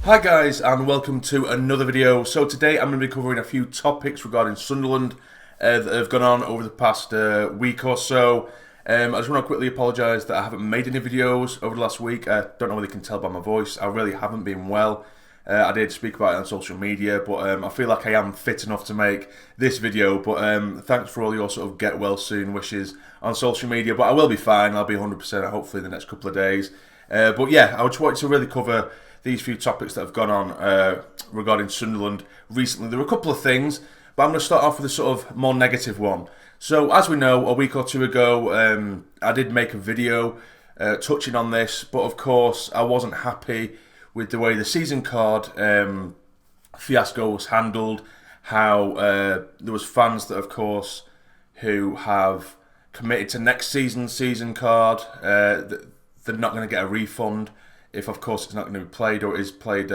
Hi guys, and welcome to another video. So today I'm going to be covering a few topics regarding Sunderland that have gone on over the past week or so. I just want to quickly apologise that I haven't made any videos over the last week. I don't know whether you can tell by my voice. I really haven't been well. I did speak about it on social media, but I feel like I am fit enough to make this video. But thanks for all your sort of get well soon wishes on social media. But I will be fine. I'll be 100% hopefully in the next couple of days. But yeah, I just wanted to really cover these few topics that have gone on regarding Sunderland recently. There were a couple of things, but I'm going to start off with a sort of more negative one. So, as we know, a week or two ago, I did make a video touching on this, but of course, I wasn't happy with the way the season card fiasco was handled, how there was fans that, of course, who have committed to next season's season card, they're not going to get a refund if, of course, it's not going to be played or is played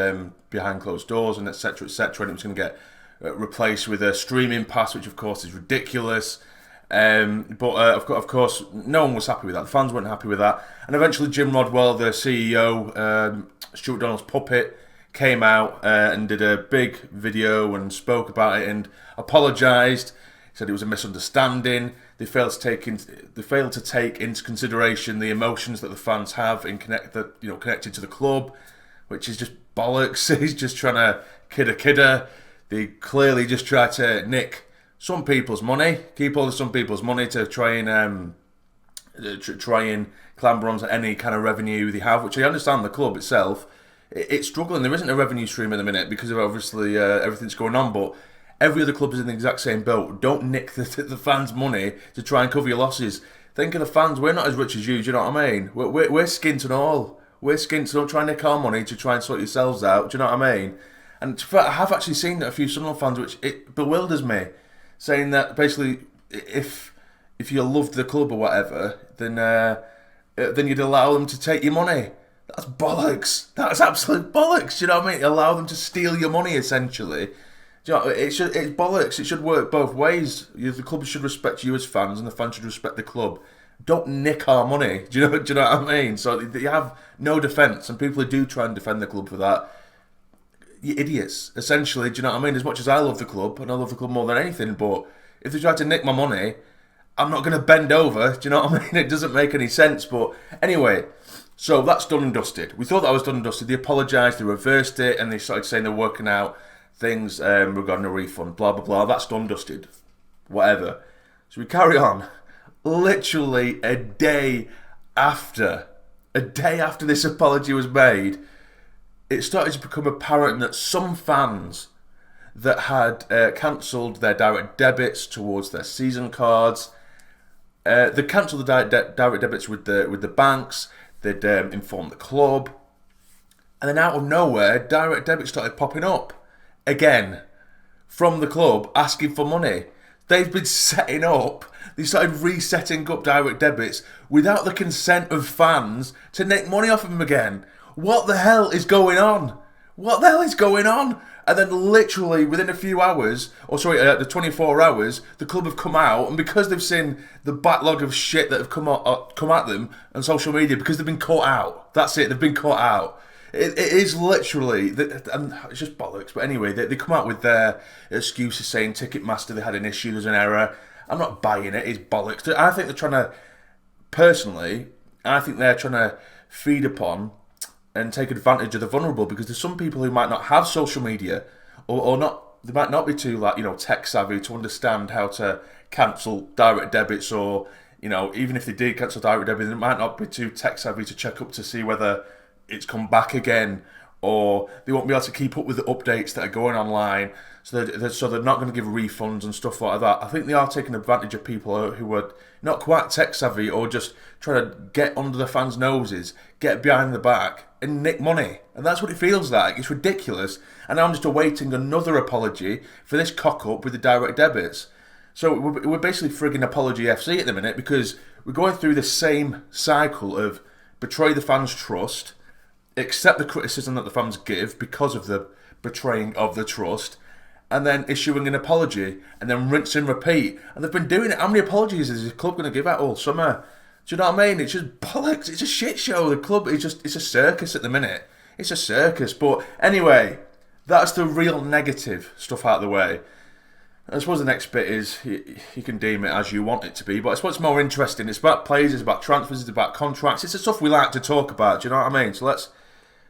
behind closed doors and etc. etc. And it was going to get replaced with a streaming pass, which of course is ridiculous. But of course, no one was happy with that. The fans weren't happy with that. And eventually, Jim Rodwell, the CEO, Stuart Donald's puppet, came out and did a big video and spoke about it and apologised. He said it was a misunderstanding. They failed to take into consideration the emotions that the fans have in connected to the club, which is just bollocks. He's just trying to kid a kidder. They clearly just try to nick some people's money, keep all of some people's money to try and clamber onto any kind of revenue they have. Which I understand the club itself, it's struggling. There isn't a revenue stream at the minute because of obviously everything's going on, but every other club is in the exact same boat. Don't nick the fans' money to try and cover your losses. Think of the fans. We're not as rich as you. Do you know what I mean? We're skint and all. We're skint, so don't try and nick our money to try and sort yourselves out. Do you know what I mean? And I have actually seen a few Sunderland fans, which it bewilders me, saying that basically if you loved the club or whatever, then you'd allow them to take your money. That's bollocks. That's absolute bollocks. Do you know what I mean? Allow them to steal your money, essentially. Do you know, it's bollocks. It should work both ways. The club should respect you as fans, and the fans should respect the club. Don't nick our money. Do you know what I mean? So you have no defence, and people who do try and defend the club for that, you're idiots, essentially. Do you know what I mean? As much as I love the club, and I love the club more than anything, but if they try to nick my money, I'm not going to bend over. Do you know what I mean? It doesn't make any sense. But anyway, so that's done and dusted. We thought that was done and dusted. They apologised, they reversed it, and they started saying they're working out things regarding a refund, blah, blah, blah. That's done, dusted. Whatever. So we carry on. Literally a day after this apology was made, it started to become apparent that some fans that had cancelled their direct debits towards their season cards, they cancelled the direct debits with the banks, they'd informed the club, and then out of nowhere, direct debits started popping up again from the club asking for money. They've been setting up, they started resetting up direct debits without the consent of fans to make money off of them again. What the hell is going on? What the hell is going on? And then literally within a few hours, the 24 hours, the club have come out, and because they've seen the backlog of shit that have come at them on social media, because they've been caught out. That's it, they've been caught out. It is literally, and it's just bollocks. But anyway, they come out with their excuses saying Ticketmaster, they had an issue, there's an error. I'm not buying it, it's bollocks. I think they're trying to, personally, feed upon and take advantage of the vulnerable, because there's some people who might not have social media or not, they might not be too tech savvy to understand how to cancel direct debits, or even if they did cancel direct debit, they might not be too tech savvy to check up to see whether it's come back again, or they won't be able to keep up with the updates that are going online, so they're not going to give refunds and stuff like that. I think they are taking advantage of people who are not quite tech savvy, or just trying to get under the fans' noses, get behind the back and nick money. And that's what it feels like. It's ridiculous. And now I'm just awaiting another apology for this cock-up with the direct debits. So we're basically frigging Apology FC at the minute, because we're going through the same cycle of betray the fans' trust, accept the criticism that the fans give because of the betraying of the trust, and then issuing an apology, and then rinse and repeat. And they've been doing it. How many apologies is the club going to give out all summer? Do you know what I mean? It's just bollocks. It's a shit show. The club is it's a circus at the minute. it's a circus. But anyway, that's the real negative stuff out of the way. I suppose the next bit is, you can deem it as you want it to be, but I suppose it's more interesting. It's about players, it's about transfers, it's about contracts. It's the stuff we like to talk about, do you know what I mean? So let's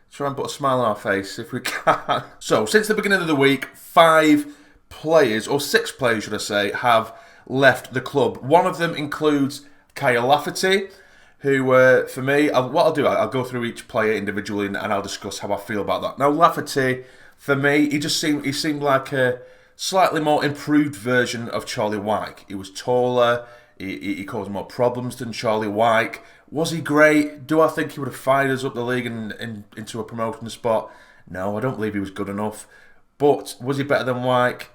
try and put a smile on our face if we can. So, since the beginning of the week, 5 players, or 6 players should I say, have left the club. One of them includes Kyle Lafferty, who, for me, what I'll do, I'll go through each player individually and I'll discuss how I feel about that. Now, Lafferty, for me, he seemed like a slightly more improved version of Charlie Wyke. He was taller, he caused more problems than Charlie Wyke. Was he great? Do I think he would have fired us up the league and into a promotion spot? No, I don't believe he was good enough. But was he better than Wyke?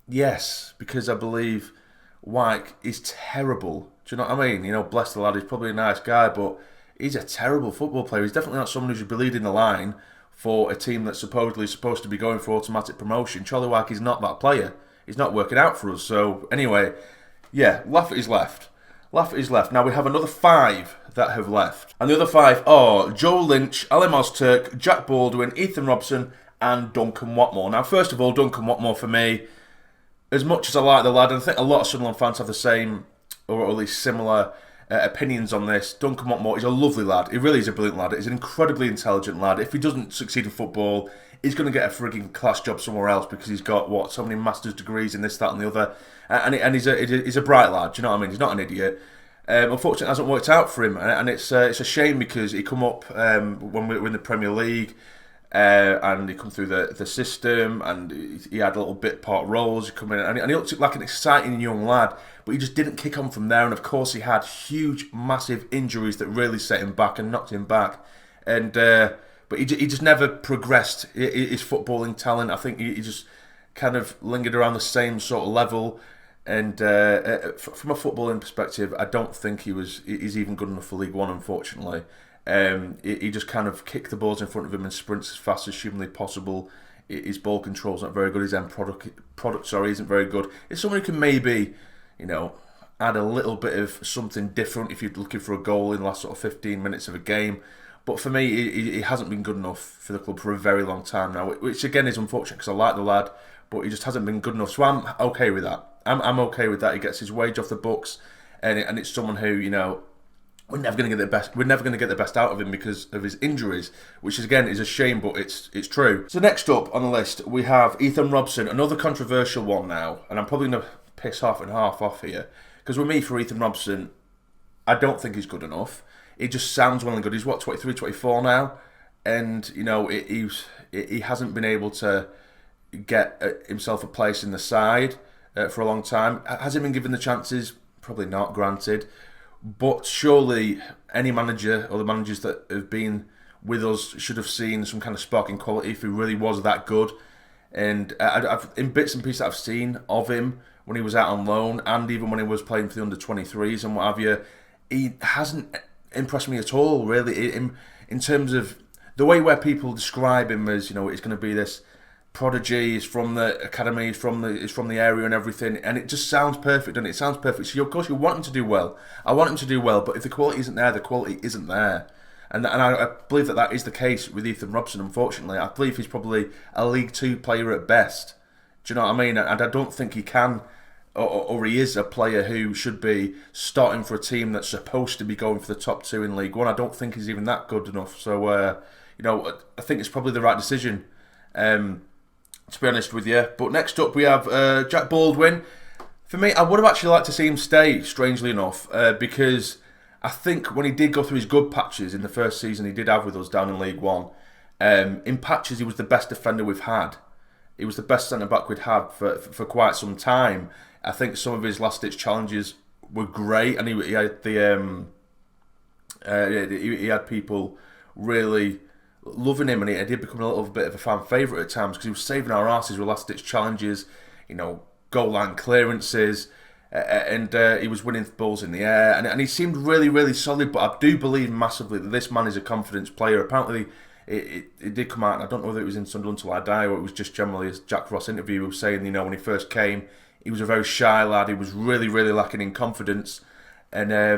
Yes, because I believe Wyke is terrible. Do you know what I mean? You know, bless the lad, he's probably a nice guy, but he's a terrible football player. He's definitely not someone who should be leading the line for a team that's supposedly supposed to be going for automatic promotion. Charlie Wyke is not that player. He's not working out for us. So, anyway, yeah, Lafferty's left. Lafferty's left. Now, we have another 5 that have left. And the other 5 are Joe Lynch, Ali Turk, Jack Baldwin, Ethan Robson, and Duncan Watmore. Now, first of all, Duncan Watmore, for me, as much as I like the lad, and I think a lot of Sunderland fans have the same, or at least similar opinions on this. Duncan Watmore is a lovely lad. He really is a brilliant lad. He's an incredibly intelligent lad. If he doesn't succeed in football, he's going to get a frigging class job somewhere else because he's got, so many master's degrees in this, that and the other. And he's a bright lad, do you know what I mean? He's not an idiot. Unfortunately, it hasn't worked out for him. And it's a shame because he come up when we were in the Premier League and he come through the system and he had little bit part roles. He come in and he looked like an exciting young lad, but he just didn't kick on from there. And of course, he had huge, massive injuries that really set him back and knocked him back. And but he just never progressed his footballing talent. I think he just kind of lingered around the same sort of level. And from a footballing perspective, I don't think he's even good enough for League One, unfortunately. He just kind of kicked the balls in front of him and sprints as fast as humanly possible. His ball control's not very good. His end product isn't very good. It's someone who can maybe, add a little bit of something different if you're looking for a goal in the last sort of 15 minutes of a game. But for me, he hasn't been good enough for the club for a very long time now, which again is unfortunate because I like the lad, but he just hasn't been good enough. So I'm okay with that. I'm okay with that. He gets his wage off the books, and it's someone who, we're never going to get the best. We're never going to get the best out of him because of his injuries, which is again is a shame, but it's true. So next up on the list we have Ethan Robson, another controversial one now, and I'm probably going to piss half and half off here because with me for Ethan Robson, I don't think he's good enough. It just sounds well and good. He's 23, 24 now, and he hasn't been able to get himself a place in the side for a long time. Has he been given the chances? Probably not, granted. But surely any manager or the managers that have been with us should have seen some kind of sparking quality if he really was that good. And I've in bits and pieces that I've seen of him when he was out on loan and even when he was playing for the under-23s and what have you, he hasn't impressed me at all, really, in terms of the way where people describe him as, it's going to be this prodigy, he's from the academy, he's from the area and everything, and it just sounds perfect, and it sounds perfect. So of course you want him to do well. I want him to do well, but if the quality isn't there, the quality isn't there. And I believe that is the case with Ethan Robson, unfortunately. I believe he's probably a League 2 player at best. Do you know what I mean? And I don't think he can, or he is a player who should be starting for a team that's supposed to be going for the top 2 in League 1. I don't think he's even that good enough. So, I think it's probably the right decision. To be honest with you. But next up we have Jack Baldwin. For me, I would have actually liked to see him stay, strangely enough, because I think when he did go through his good patches in the first season he did have with us down in League 1, in patches he was the best defender we've had. He was the best centre-back we'd had for quite some time. I think some of his last-ditch challenges were great, and he had he had people really loving him, and he did become a little bit of a fan favourite at times because he was saving our asses with last-ditch challenges, goal line clearances, and he was winning balls in the air, and he seemed really, really solid. But I do believe massively that this man is a confidence player. Apparently, it did come out, and I don't know whether it was in Sunderland Till I Die or it was just generally as Jack Ross interview was saying, when he first came, he was a very shy lad. He was really, really lacking in confidence. And, I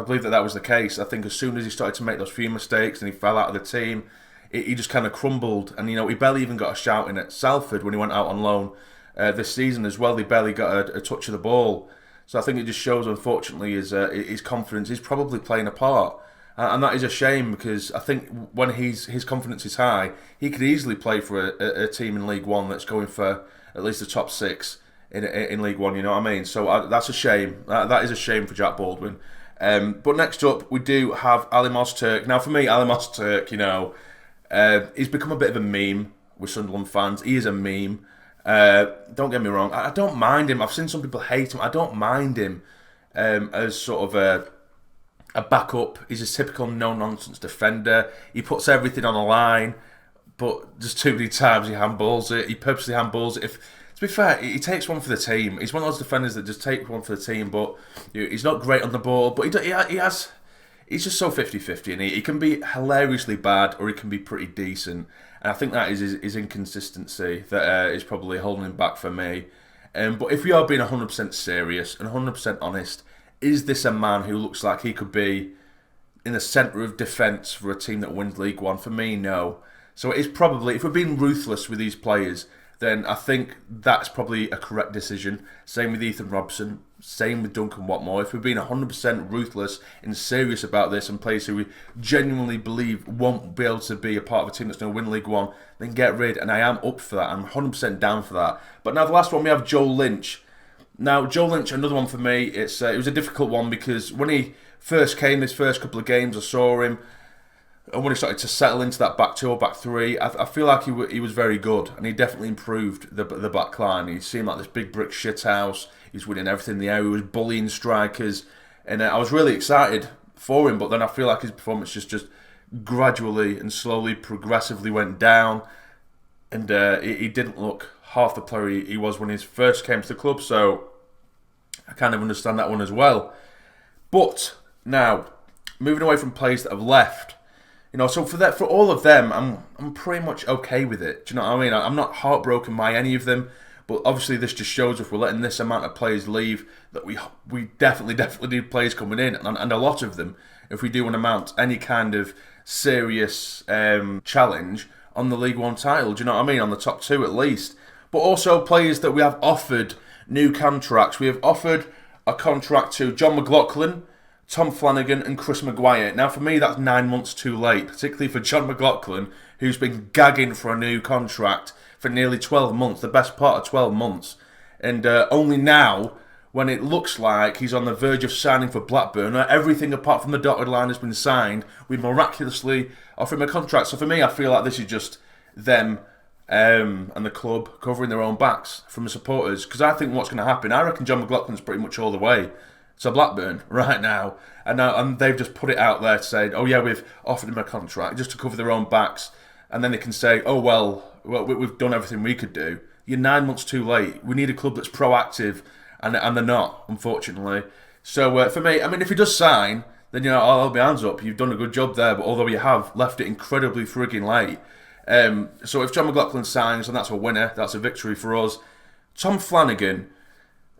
believe that was the case. I think as soon as he started to make those few mistakes and he fell out of the team, he just kind of crumbled. And, he barely even got a shout in at Salford when he went out on loan this season as well. He barely got a touch of the ball. So I think it just shows, unfortunately, his confidence is probably playing a part. And that is a shame, because I think when his confidence is high, he could easily play for a team in League One that's going for at least the top 6 in League One, you know what I mean? So that's a shame. That is a shame for Jack Baldwin. But next up, we do have Ali Mozturk. Now, for me, Ali Mozturk, he's become a bit of a meme with Sunderland fans. He is a meme. Don't get me wrong. I don't mind him. I've seen some people hate him. I don't mind him as sort of a backup. He's a typical no-nonsense defender. He puts everything on the line, but just too many times he handballs it. He purposely handballs it. To be fair, he takes one for the team. He's one of those defenders that just take one for the team, but he's not great on the ball. But he's just so 50-50, and he can be hilariously bad, or he can be pretty decent. And I think that is his inconsistency that is probably holding him back for me. But if we are being 100% serious and 100% honest, is this a man who looks like he could be in the centre of defence for a team that wins League One? For me, no. So it is probably, if we're being ruthless with these players, then I think that's probably a correct decision. Same with Ethan Robson, same with Duncan Watmore. If we're being 100% ruthless and serious about this, and players who we genuinely believe won't be able to be a part of a team that's going to win League One, then get rid. And I am up for that. I'm 100% down for that. But now the last one, we have Joe Lynch. Now, Joe Lynch, another one for me. It was a difficult one, because when he first came, this first couple of games, I saw him, and when he started to settle into that back 2 or back 3, I feel like he was very good, and he definitely improved the back line. He seemed like this big brick shithouse. He's winning everything in the air. He was bullying strikers, and I was really excited for him. But then I feel like his performance just gradually and slowly, progressively went down, and he didn't look half the player he was when he first came to the club. So I kind of understand that one as well. But now, moving away from players that have left, so for all of them, I'm pretty much okay with it. Do you know what I mean? I'm not heartbroken by any of them, but obviously this just shows, if we're letting this amount of players leave, that we definitely need players coming in, and a lot of them, if we do want to mount any kind of serious challenge on the League One title. Do you know what I mean? On the top 2 at least. But also players that we have offered new contracts. We have offered a contract to John McLaughlin, Tom Flanagan and Chris Maguire. Now, for me, that's 9 months too late, particularly for John McLaughlin, who's been gagging for a new contract for nearly 12 months, the best part of 12 months. And only now, when it looks like he's on the verge of signing for Blackburn, everything apart from the dotted line has been signed, we miraculously offer him a contract. So for me, I feel like this is just them and the club covering their own backs from the supporters. Because I think what's going to happen, I reckon John McLaughlin's pretty much all the way to Blackburn right now, and they've just put it out there to say, oh yeah, we've offered him a contract just to cover their own backs, and then they can say, oh well, we've done everything we could do. You're 9 months too late. We need a club that's proactive, and they're not, unfortunately. So for me, I mean, if he does sign, then I'll hold my hands up. You've done a good job there, but although you have left it incredibly frigging late. So if John McLaughlin signs, then that's a winner. That's a victory for us. Tom Flanagan,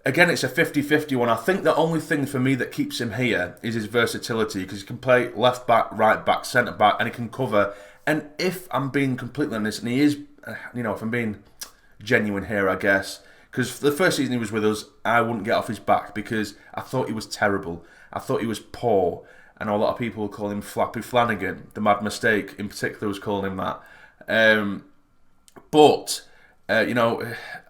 again, it's a 50-50 one. I think the only thing for me that keeps him here is his versatility, because he can play left back, right back, centre back, and he can cover. And if I'm being completely honest, and he is, if I'm being genuine here, I guess, because the first season he was with us, I wouldn't get off his back because I thought he was terrible. I thought he was poor, and a lot of people would call him Flappy Flanagan. The Mad Mistake, in particular, was calling him that. But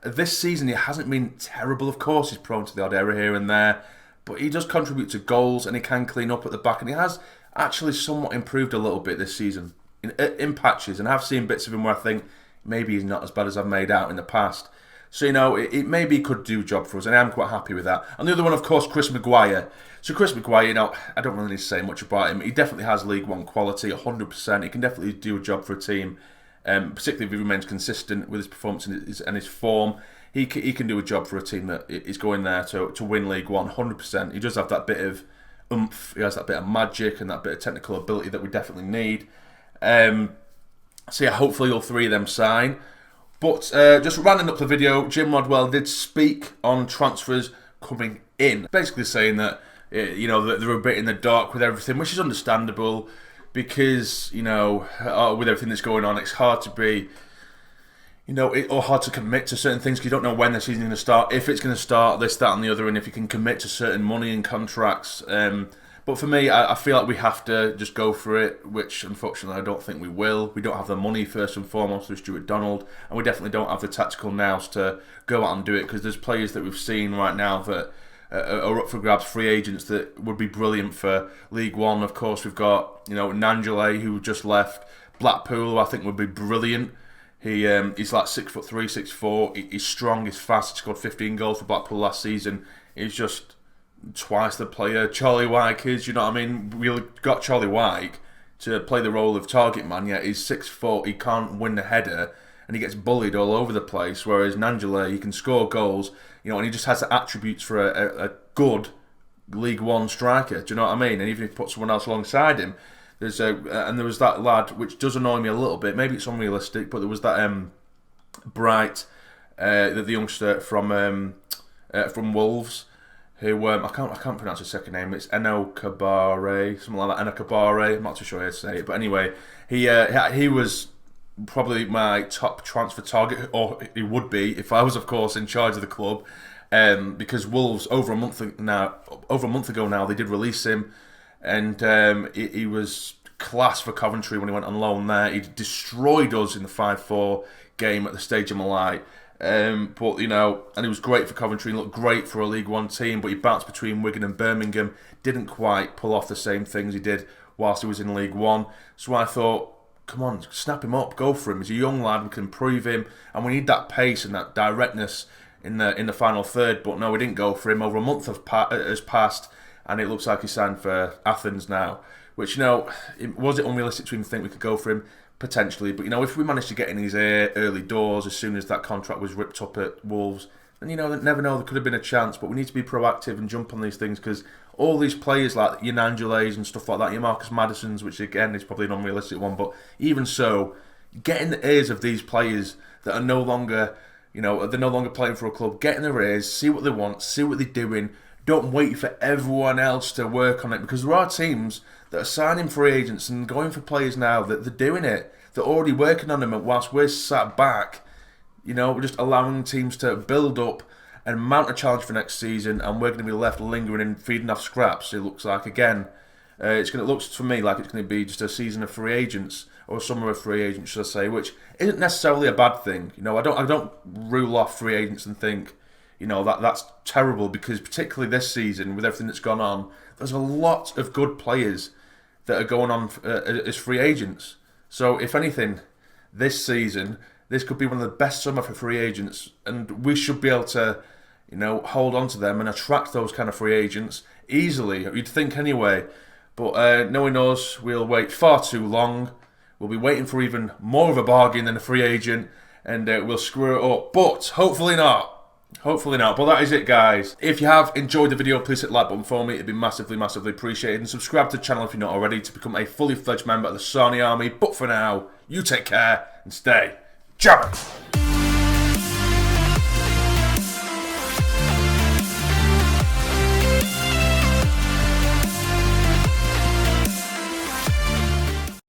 this season he hasn't been terrible. Of course, he's prone to the odd error here and there, but he does contribute to goals, and he can clean up at the back, and he has actually somewhat improved a little bit this season in patches, and I've seen bits of him where I think maybe he's not as bad as I've made out in the past. So, it maybe could do a job for us, and I am quite happy with that. And the other one, of course, Chris Maguire. So Chris Maguire, I don't really need to say much about him. He definitely has League One quality, 100%. He can definitely do a job for a team, particularly if he remains consistent with his performance and his form. He can do a job for a team that is going there to win League One, 100%. He does have that bit of oomph, he has that bit of magic and that bit of technical ability that we definitely need. So yeah, hopefully all three of them sign. But just rounding up the video, Jim Rodwell did speak on transfers coming in, basically saying that that they're a bit in the dark with everything, which is understandable. because, you know, with everything that's going on, it's hard to be, you know, or hard to commit to certain things because you don't know when the season's going to start, if it's going to start, this, that and the other, and if you can commit to certain money and contracts. But for me, I feel like we have to just go for it, which unfortunately I don't think we will. We don't have the money first and foremost through Stuart Donald, and we definitely don't have the tactical nous to go out and do it, because there's players that we've seen right now that are up for grabs, free agents that would be brilliant for League One. Of course, we've got, you know, Nangele, who just left Blackpool, who I think would be brilliant. He's like 6'3", 6'4". He's strong, he's fast. He scored 15 goals for Blackpool last season. He's just twice the player Charlie Wyke is. You know what I mean? We got Charlie Wyke to play the role of target man. Yet he's 6 foot. He can't win the header, and he gets bullied all over the place. Whereas Nangele, he can score goals. You know, and he just has the attributes for a good League One striker. Do you know what I mean? And even if you put someone else alongside him, there was that lad, which does annoy me a little bit. Maybe it's unrealistic, but there was that Bright, the youngster from Wolves, who I can't pronounce his second name. It's Eno Kabare, something like that. Eno Kabare. I'm not too sure how to say it, but anyway, he was probably my top transfer target, or he would be if I was, of course, in charge of the club. Because Wolves over a month ago now, they did release him, and he was class for Coventry when he went on loan there. He destroyed us in the 5-4 game at the Stadium of Light. But, you know, and he was great for Coventry, looked great for a League One team, but he bounced between Wigan and Birmingham, didn't quite pull off the same things he did whilst he was in League One. So I thought, come on, snap him up, go for him. He's a young lad, we can improve him, and we need that pace and that directness in the final third. But no, we didn't go for him. Over a month has passed, and it looks like he's signed for Athens now. Which, you know, was it unrealistic to even think we could go for him? Potentially, but, you know, if we managed to get in his early doors as soon as that contract was ripped up at Wolves, then, you know, never know, there could have been a chance. But we need to be proactive and jump on these things, because all these players like your Nangeles and stuff like that, your Marcus Maddisons, which again is probably an unrealistic one, but even so, get in the ears of these players that are no longer, you know, they're no longer playing for a club. Get in their ears, see what they want, see what they're doing. Don't wait for everyone else to work on it, because there are teams that are signing free agents and going for players now that they're doing it. They're already working on them, and whilst we're sat back, you know, we're just allowing teams to build up and mount a challenge for next season, and we're going to be left lingering and feeding off scraps. It looks like, again, it looks to me like it's going to be just a season of free agents, or a summer of free agents, should I say, which isn't necessarily a bad thing. You know, I don't rule off free agents and think, you know, that's terrible, because particularly this season, with everything that's gone on, there's a lot of good players that are going on as free agents. So, if anything, this season, this could be one of the best summer for free agents, and we should be able to, you know, hold on to them and attract those kind of free agents easily. You'd think anyway, but knowing us, we'll wait far too long. We'll be waiting for even more of a bargain than a free agent, and we'll screw it up. But hopefully not. Hopefully not. But that is it, guys. If you have enjoyed the video, please hit the like button for me. It'd be massively, massively appreciated. And subscribe to the channel if you're not already, to become a fully fledged member of the Sarny Army. But for now, you take care and stay jamming.